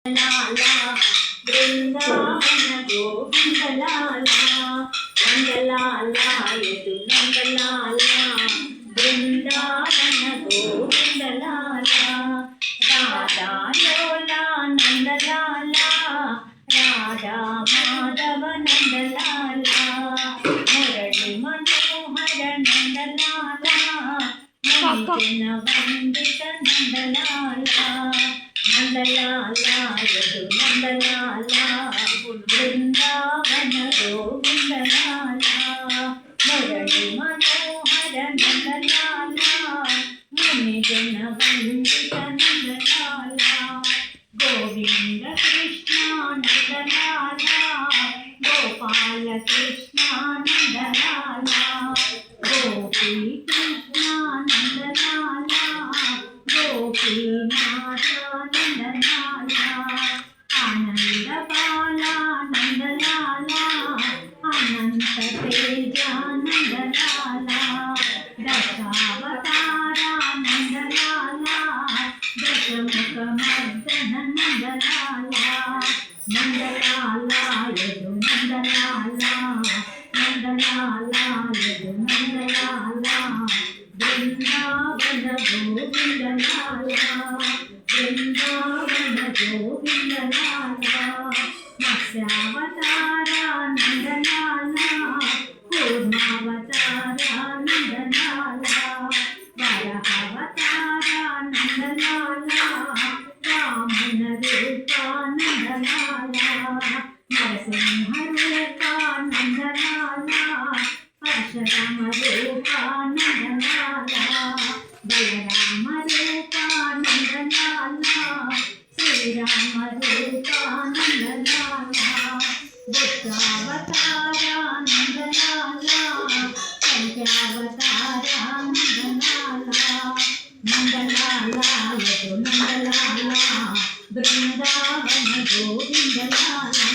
लाला वृंदावन गोविंद लाला नंद लाला यदु नंद लाला वृंदावन गोविंद लाला राधा लोला नंद लाला राधा माधव नंद लाला मुरली मनोहर नंद लाला मोहिन वंदित नंद लाला नंदलाला यदु नंदलाला वृंदावन गोविंद लाला मुरली मनोहर नंदलाला मुनिजन वंदित नंदलाला गोविंद कृष्ण नंदलाला गोपाल कृष्ण नंदलाला गोपी कृष्ण नंदलाला गोपीनाथ आनंद बाला नंद लाला अनंत तेजानंद लाला दशावतारा नंद लाला दशमुख मर्दन नंद लाला यदु नंद लाला यदु नंद लाला वृंदावन गोविंद लाला वृंदावन गोविंद लाला मत्स्यावतारा नंद लाला कूर्मावतारा नंद लाला वराहावतारा नंद लाला वामन रूपा नंद लाला नरसिंह रूपा नंद लाला परशुराम रूपा नंद लाला बलराम रूपा नंद लाला श्रीराम रूपा नंद लाला बुद्धावतारा नंद लाला पंचावतारा नंद लाला यदु नंद लाला वृंदावन गोविंद लाला